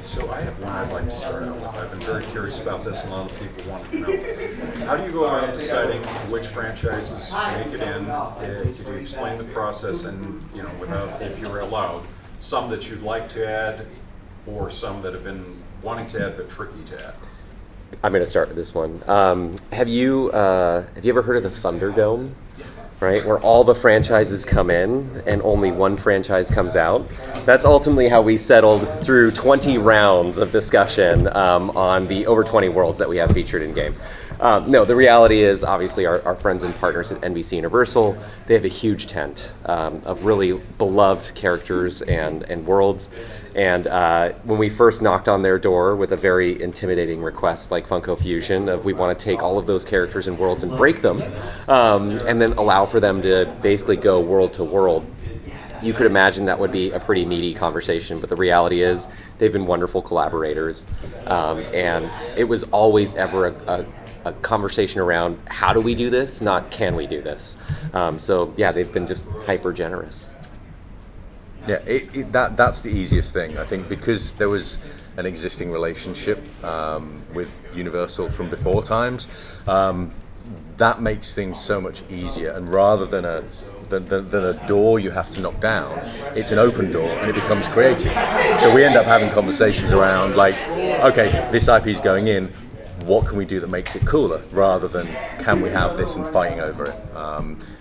So I have one I'd like to start out with. I've been very curious about this, and a lot of people want to know. How do you go around deciding which franchises make it in? Could you explain the process and, without, if you're allowed, some that you'd like to add or some that have been wanting to add but tricky to add? I'm going to start with this one. Have you ever heard of the Thunderdome? Right, where all the franchises come in and only one franchise comes out. That's ultimately how we settled through 20 rounds of discussion on the over 20 worlds that we have featured in game. No, the reality is obviously our friends and partners at NBC Universal, they have a huge tent of really beloved characters and worlds. And when we first knocked on their door with a very intimidating request like Funko Fusion of we want to take all of those characters and worlds and break them and then allow for them to basically go world to world, you could imagine that would be a pretty meaty conversation. But the reality is they've been wonderful collaborators. And it was always ever a conversation around how do we do this, not can we do this. So yeah, they've been just hyper generous. Yeah, that's the easiest thing, I think, because there was an existing relationship with Universal from before times. That makes things so much easier, and rather than a door you have to knock down, it's an open door and it becomes creative. So we end up having conversations around like, okay, this IP is going in, what can we do that makes it cooler, rather than can we have this and fighting over it.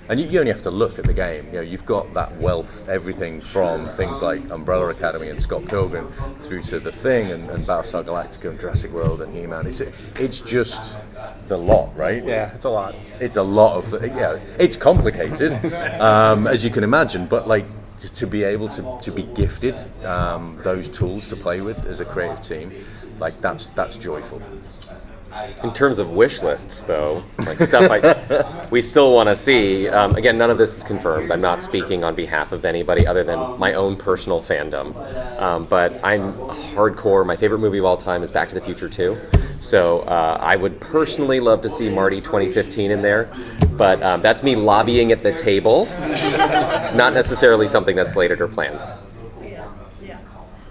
And you only have to look at the game. You've got that wealth, everything from things like Umbrella Academy and Scott Pilgrim through to The Thing and Battlestar Galactica and Jurassic World and He-Man. It's just the lot, right? Yeah, it's a lot. It's a lot of, it's complicated, as you can imagine, but like to be able to be gifted those tools to play with as a creative team, like that's joyful. In terms of wish lists, though, like stuff we still want to see. Again, none of this is confirmed. I'm not speaking on behalf of anybody other than my own personal fandom. But I'm hardcore. My favorite movie of all time is Back to the Future 2. So I would personally love to see Marty 2015 in there. But that's me lobbying at the table, not necessarily something that's slated or planned. Yeah.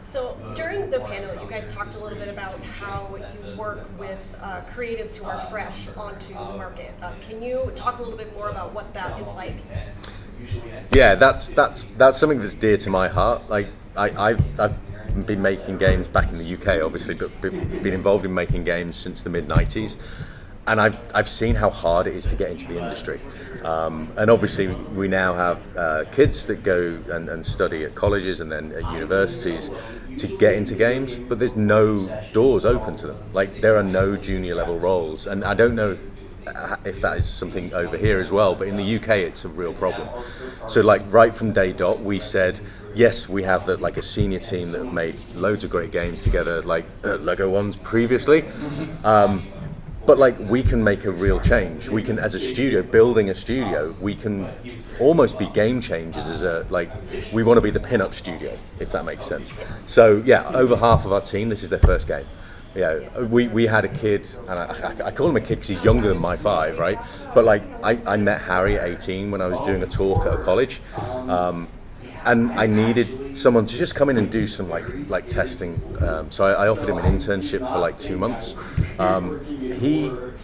So during the panel, you guys talked a little bit about how you work with creatives who are fresh onto the market. Can you talk a little bit more about what that is like? Yeah, that's something that's dear to my heart. Like I've been making games back in the UK, obviously, but been involved in making games since the mid-90s. And I've seen how hard it is to get into the industry. And obviously we now have kids that go and study at colleges and then at universities to get into games, but there's no doors open to them. Like there are no junior level roles. And I don't know if that is something over here as well, but in the UK it's a real problem. So like right from day dot we said, yes, we have like a senior team that have made loads of great games together, like Lego ones previously. But like we can make a real change. We can, as a studio, building a studio, we can almost be game changers we want to be the pin-up studio, if that makes sense. So yeah, over half of our team, this is their first game. Yeah, we had a kid, and I call him a kid because he's younger than my 5, right? But like I met Harry at 18 when I was doing a talk at a college. And I needed someone to just come in and do some like testing. So I offered him an internship for like 2 months.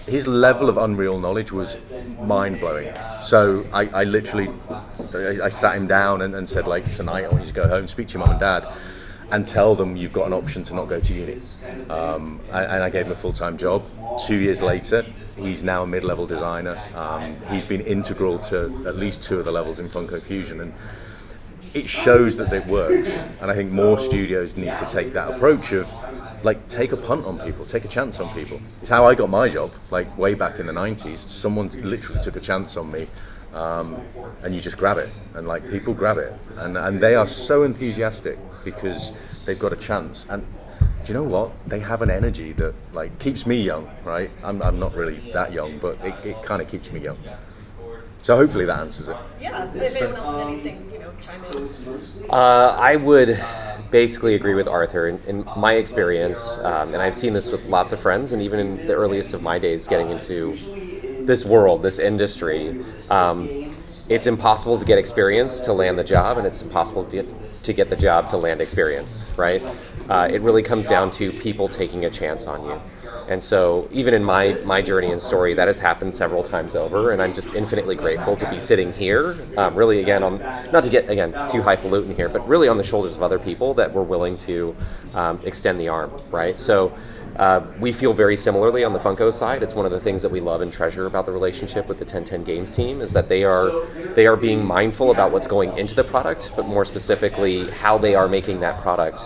His level of Unreal knowledge was mind-blowing. So I literally sat him down and said, like, tonight I want you to go home, speak to your mum and dad, and tell them you've got an option to not go to uni. And I gave him a full-time job. 2 years later, he's now a mid-level designer. He's been integral to at least 2 of the levels in Funko Fusion. And it shows that it works, and I think more studios need to take that approach of like take a punt on people, take a chance on people. It's how I got my job, like way back in the 90s. Someone literally took a chance on me, and you just grab it, and like people grab it, and they are so enthusiastic because they've got a chance. And do you know what? They have an energy that like keeps me young, right? I'm not really that young, but it kind of keeps me young. So hopefully that answers it. Yeah, if anyone else has anything, chime in. I would basically agree with Arthur. In my experience, and I've seen this with lots of friends, and even in the earliest of my days getting into this world, this industry, it's impossible to get experience to land the job, and it's impossible to get the job to land experience, right? It really comes down to people taking a chance on you. And so even in my journey and story, that has happened several times over, and I'm just infinitely grateful to be sitting here, really again, not to get, again, too highfalutin here, but really on the shoulders of other people that were willing to extend the arm, right? So we feel very similarly on the Funko side. It's one of the things that we love and treasure about the relationship with the 1010 Games team is that they are being mindful about what's going into the product, but more specifically how they are making that product.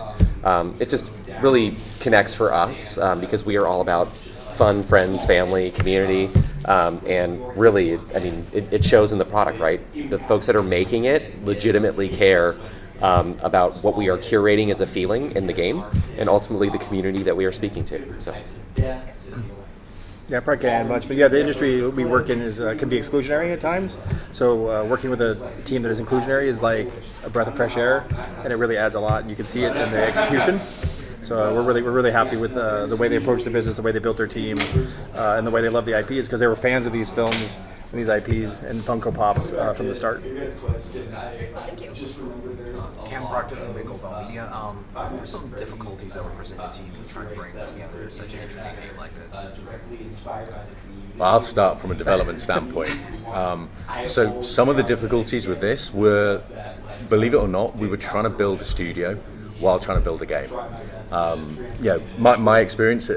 It just really connects for us because we are all about fun, friends, family, community, and really, I mean, it shows in the product, right? The folks that are making it legitimately care about what we are curating as a feeling in the game, and ultimately the community that we are speaking to. So. Yeah, I probably can't add much, but yeah, the industry we work in is can be exclusionary at times. So working with a team that is inclusionary is like a breath of fresh air, and it really adds a lot. And you can see it in the execution. So we're really happy with the way they approach the business, the way they built their team, and the way they love the IPs because they were fans of these films and these IPs and Funko Pops from the start. Thank you. Cam Proctor from Big Gold Bell Media. What were some difficulties that were presented to you with trying to bring together such an intricate game like this? Well, I'll start from a development standpoint. So some of the difficulties with this were, believe it or not, we were trying to build a studio while trying to build a game. My experience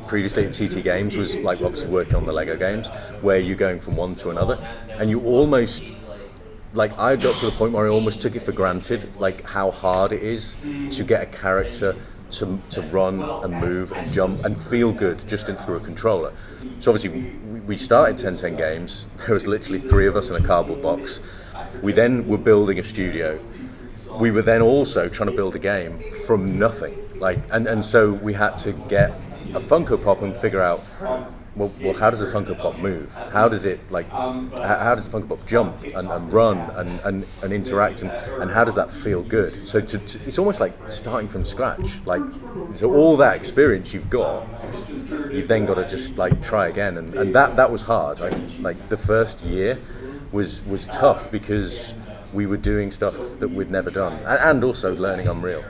previously at TT Games was like obviously working on the Lego games, where you're going from one to another, and you almost, like I got to the point where I almost took it for granted, like how hard it is to get a character to run and move and jump and feel good just through a controller. So obviously we started 1010 Games, there was literally 3 of us in a cardboard box. We then were building a studio. We were then also trying to build a game from nothing. And so we had to get a Funko Pop and figure out, well, how does a Funko Pop move? How does it how does a Funko Pop jump and run and interact and how does that feel good? So it's almost like starting from scratch. So all that experience you've then got to just try again, and that was hard. Like the first year was tough because we were doing stuff that we'd never done, and also learning Unreal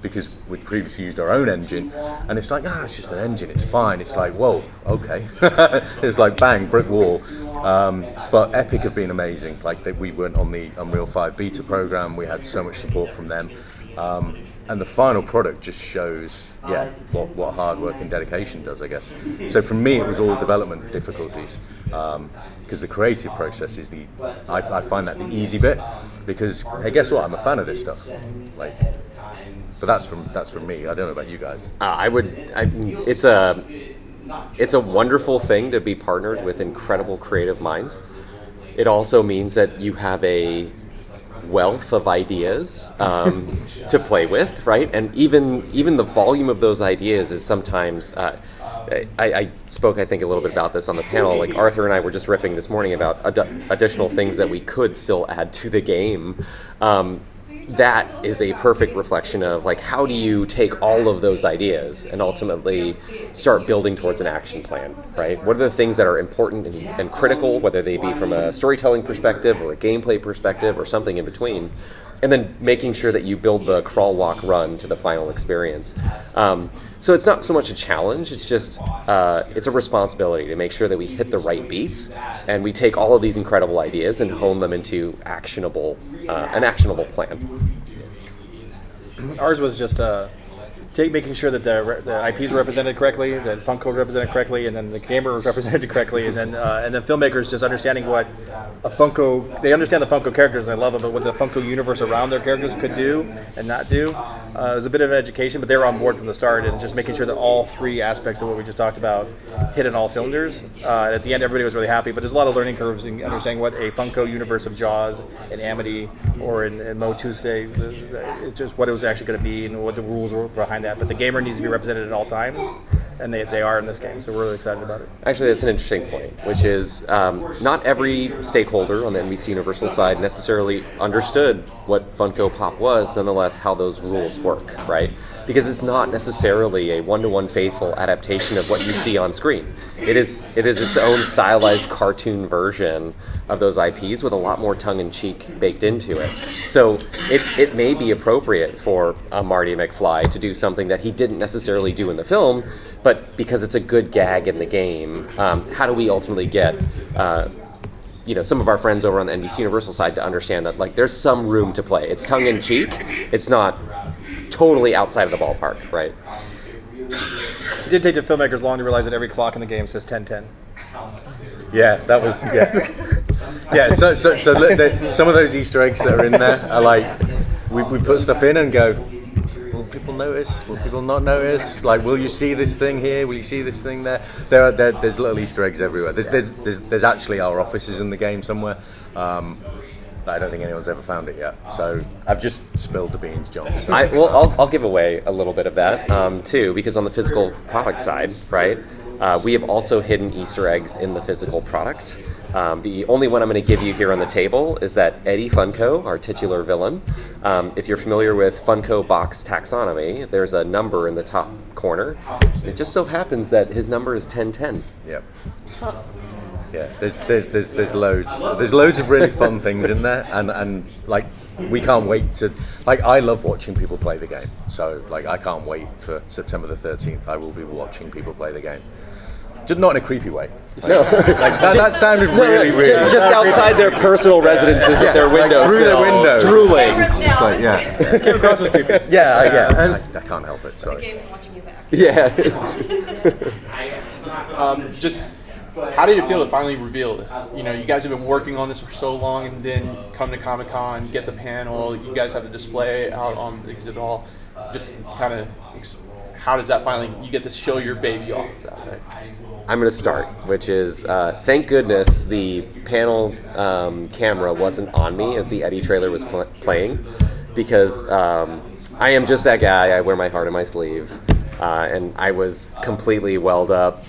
because we'd previously used our own engine, and it's like, it's just an engine, it's fine. It's like, whoa, okay. It's like bang, brick wall. But Epic have been amazing. We went on the Unreal 5 beta program. We had so much support from them, and the final product just shows, what hard work and dedication does, I guess. So for me, it was all development difficulties. Because the creative process is I find that the easy bit, because hey, guess what? I'm a fan of this stuff. But that's from me. I don't know about you guys. It's a wonderful thing to be partnered with incredible creative minds. It also means that you have a wealth of ideas to play with, right? And even the volume of those ideas is sometimes. I spoke, I think, a little bit about this on the panel. Like Arthur and I were just riffing this morning about additional things that we could still add to the game. That is a perfect reflection of how do you take all of those ideas and ultimately start building towards an action plan, right? What are the things that are important and critical, whether they be from a storytelling perspective or a gameplay perspective or something in between, and then making sure that you build the crawl, walk, run to the final experience. So it's not so much a challenge, it's just, it's a responsibility to make sure that we hit the right beats and we take all of these incredible ideas and hone them into an actionable plan. Ours was just making sure that the IPs were represented correctly, that Funko was represented correctly, and then the gamer was represented correctly, and then filmmakers just understanding what they understand the Funko characters and they love them, but what the Funko universe around their characters could do and not do. It was a bit of an education, but they were on board from the start, and just making sure that all 3 aspects of what we just talked about hit on all cylinders. At the end, everybody was really happy, but there's a lot of learning curves in understanding what a Funko universe of Jaws and Amity or in Mo Tuesday, it's just what it was actually going to be and what the rules were behind that. But the gamer needs to be represented at all times, and they are in this game. So we're really excited about it. Actually, that's an interesting point, which is not every stakeholder on the NBC Universal side necessarily understood what Funko Pop was, nonetheless, how those rules work, right? Because it's not necessarily a one-to-one faithful adaptation of what you see on screen. It is its own stylized cartoon version of those IPs with a lot more tongue-in-cheek baked into it. So it may be appropriate for Marty McFly to do something that he didn't necessarily do in the film, but because it's a good gag in the game, how do we ultimately get some of our friends over on the NBC Universal side to understand that like there's some room to play. It's tongue-in-cheek. It's not totally outside of the ballpark, right? It did take the filmmakers long to realize that every clock in the game says 10:10. Yeah, that was yeah. So some of those Easter eggs that are in there are like we put stuff in and go, will people notice? Will people not notice? Like, will you see this thing here? Will you see this thing there? There's little Easter eggs everywhere. There's actually our offices in the game somewhere. I don't think anyone's ever found it yet. So I've just spilled the beans, John. So. I'll give away a little bit of that too, because on the physical product side, right, we have also hidden Easter eggs in the physical product. The only one I'm going to give you here on the table is that Eddie Funko, our titular villain. If you're familiar with Funko box taxonomy, there's a number in the top corner. It just so happens that his number is 1010. Yep. Yeah, there's loads of really fun things in there, and like we can't wait to like I love watching people play the game. So like I can't wait for September the 13th. I will be watching people play the game. Just not in a creepy way. No. Like that sounded really weird. Just outside their personal residences at their windows. Through their windows. Drooling. Just like, yeah. Came across as creepy. Yeah. I can't help it, The sorry. game's watching you back. Yeah. Just how did it feel to finally reveal it? You know, you guys have been working on this for so long, and then come to Comic-Con, get the panel, you guys have the display out on the exhibit hall. Just kind of, how does that finally, you get to show your baby off that way? I'm going to start, which is, thank goodness the panel camera wasn't on me as the Eddie trailer was playing, because I am just that guy. I wear my heart on my sleeve, and I was completely welled up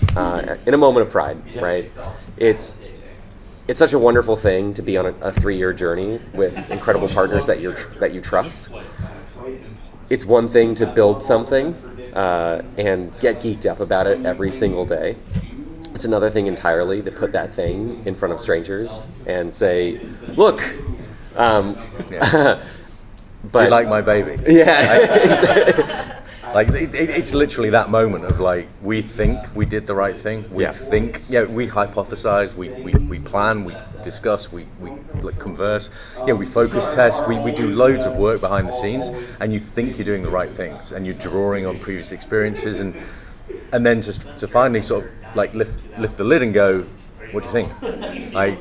in a moment of pride, right? It's such a wonderful thing to be on a 3-year journey with incredible partners that you trust. It's one thing to build something and get geeked up about it every single day. It's another thing entirely to put that thing in front of strangers and say, look, Yeah. but Do you like my baby? Yeah. Like it's literally that moment of like we think we did the right thing. We think, we hypothesize, we plan, we discuss, we like converse. We focus test. We do loads of work behind the scenes, and you think you're doing the right things, and you're drawing on previous experiences, and then to finally sort of like lift the lid and go, what do you think? Like.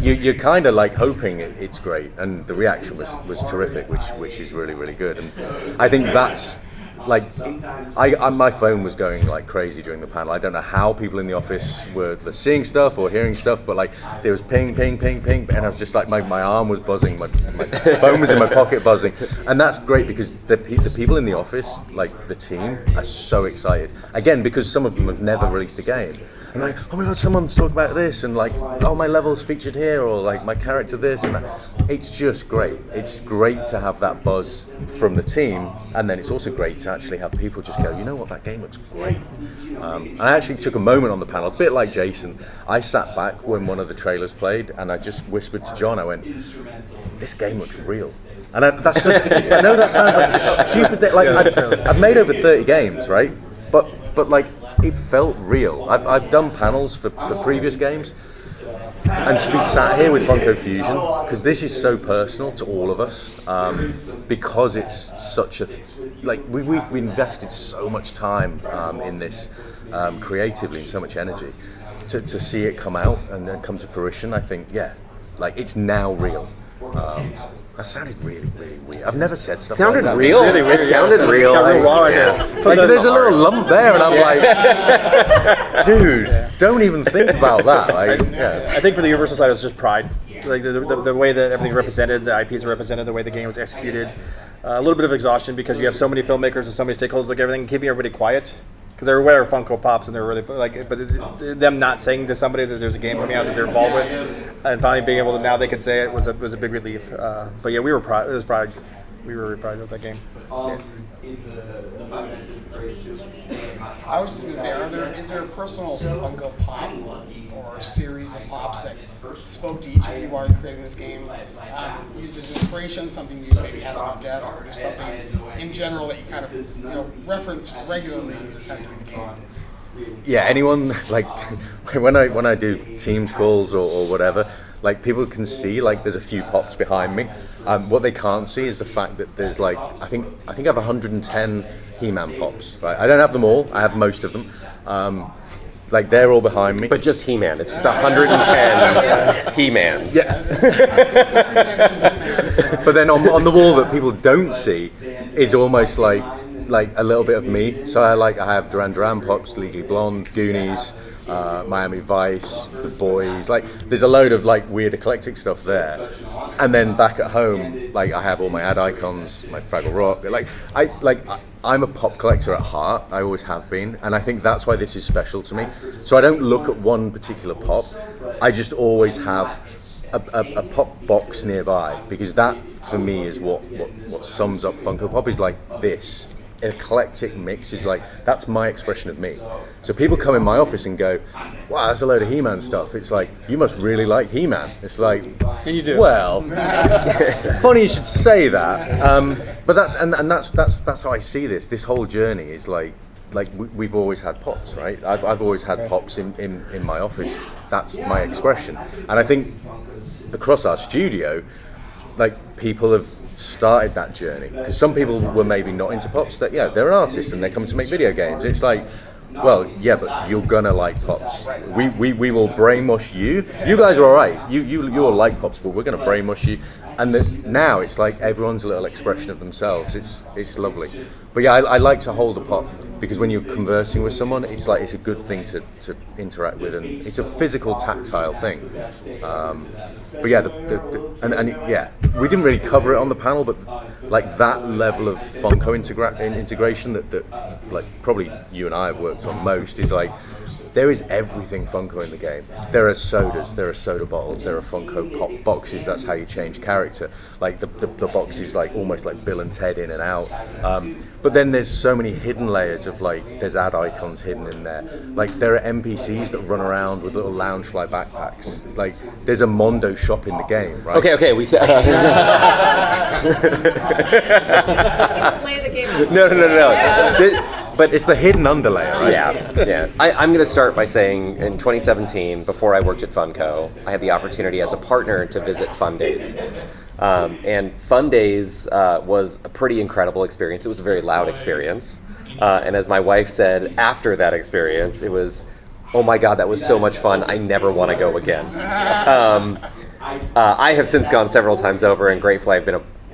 You're kind of like hoping it's great, and the reaction was terrific, which is really, really good. And I think that's like my phone was going like crazy during the panel. I don't know how people in the office were seeing stuff or hearing stuff, but like there was ping, ping, ping, ping, and I was just like my arm was buzzing, my phone was in my pocket buzzing, and that's great because the people in the office, like the team, are so excited. Again, because some of them have never released a game. And like, oh my god, someone's talking about this, and like, oh, my level's featured here, or like my character this, and that. It's just great. It's great to have that buzz from the team, and then it's also great to actually have people just go, you know what, that game looks great. And I actually took a moment on the panel, a bit like Jason. I sat back when one of the trailers played, and I just whispered to John, I went, this game looks real. And I know that sounds like a stupid thing. Like I've made over 30 games, right? But like, it felt real. I've done panels for previous games, and to be sat here with Funko Fusion, because this is so personal to all of us, because it's such a like we've invested so much time in this creatively and so much energy to see it come out and then come to fruition. I think like it's now real. That sounded really, really weird. I've never said stuff Sounded like that. real? Really weird. It sounded real. Like, there's a little lump there, and I'm like, dude, don't even think about that. Like, I think for the Universal side, it was just pride. Like the way that everything's represented, the IPs are represented, the way the game was executed. A little bit of exhaustion because you have so many filmmakers and so many stakeholders, like everything, keeping everybody quiet because they're aware of Funko Pops and they're really like, but them not saying to somebody that there's a game coming out that they're involved with, and finally being able to now they can say it was a big relief. But yeah, we were proud. It was proud. We were really proud of that game. Yeah. I was just going to say, is there a personal Funko Pop or series of pops that spoke to each of you while you're creating this game? Used as inspiration, something you maybe had on your desk, or just something in general that you kind of reference regularly when you're kind of doing the game? Yeah, anyone, like, when I do Teams calls or whatever, like, people can see, like, there's a few pops behind me. What they can't see is the fact that there's, like, I think I have 110 He-Man pops, right? I don't have them all. I have most of them. Like, they're all behind me. But just He-Man. It's just 110 He-Mans. Yeah. But then on the wall that people don't see is almost like a little bit of me. So I have Duran Duran pops, Legally Blonde, Goonies, Miami Vice, The Boys. Like, there's a load of like weird eclectic stuff there. And then back at home, like, I have all my ad icons, my Fraggle Rock. I'm a pop collector at heart. I always have been, and I think that's why this is special to me. So I don't look at one particular pop. I just always have a pop box nearby, because that for me is what sums up Funko Pop. Is like this eclectic mix is like, that's my expression of me. So people come in my office and go, wow, that's a load of He-Man stuff. It's like, you must really like He-Man. It's like, And you do. well, funny you should say that. But that and that's how I see this. This whole journey is like we've always had pops, right? I've always had pops in my office. That's my expression. And I think across our studio, like, people have started that journey, because some people were maybe not into pops. That, yeah, they're an artist and they come to make video games. It's like, well, yeah, but you're gonna like pops. We will brainwash you. You guys are all right. You'll like pops, but we're gonna brainwash you. And now it's like everyone's a little expression of themselves. It's lovely. But yeah, I like to hold a pop, because when you're conversing with someone, it's like, it's a good thing to interact with, and it's a physical, tactile thing. But yeah, yeah, we didn't really cover it on the panel, but like that level of Funko integration that like probably you and I have worked on most is like, there is everything Funko in the game. There are sodas, there are soda bottles, there are Funko Pop boxes. That's how you change character. Like the boxes, like almost like Bill and Ted in and out. But then there's so many hidden layers of, like, there's ad icons hidden in there. Like, there are NPCs that run around with little Loungefly backpacks. Like, there's a Mondo shop in the game, right? Okay, we said. Play the game. No. But it's the hidden underlayer, right? Yeah. I'm going to start by saying, in 2017, before I worked at Funko, I had the opportunity as a partner to visit Fun Days. And Fun Days was a pretty incredible experience. It was a very loud experience. And as my wife said after that experience, it was, oh my God, that was so much fun. I never want to go again. I have since gone several times over, and gratefully I've been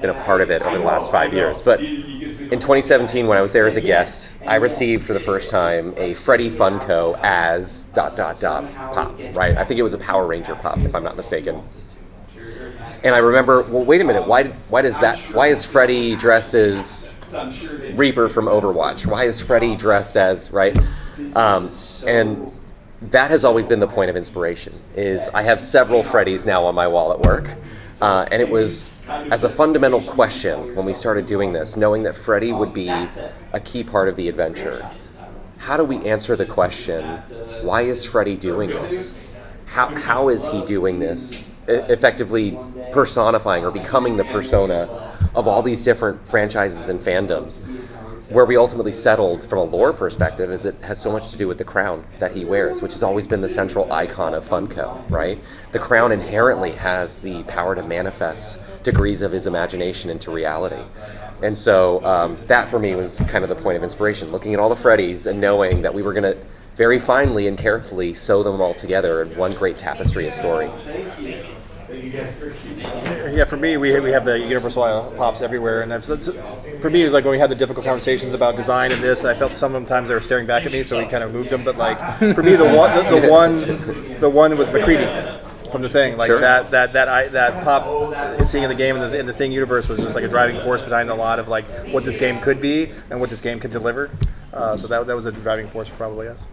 a part of it over the last 5 years. But in 2017, when I was there as a guest, I received for the first time a Freddy Funko as ... pop, right? I think it was a Power Ranger pop, if I'm not mistaken. And I remember, well, wait a minute, why is Freddy dressed as Reaper from Overwatch? Why is Freddy dressed as, right? And that has always been the point of inspiration, is I have several Freddys now on my wall at work. And it was as a fundamental question when we started doing this, knowing that Freddy would be a key part of the adventure. How do we answer the question, why is Freddy doing this? How is he doing this? Effectively personifying or becoming the persona of all these different franchises and fandoms. Where we ultimately settled from a lore perspective is it has so much to do with the crown that he wears, which has always been the central icon of Funko, right? The crown inherently has the power to manifest degrees of his imagination into reality. And so that for me was kind of the point of inspiration, looking at all the Freddys and knowing that we were going to very finely and carefully sew them all together in one great tapestry of story. Yeah, for me, we have the Universal Pops everywhere, and for me, it was like when we had the difficult conversations about design and this, I felt sometimes they were staring back at me, so we kind of moved them. But like for me, the one with McCready from the Thing, like sure. that pop seeing in the game in the Thing universe was just like a driving force behind a lot of like what this game could be and what this game could deliver. So that was a driving force for probably us.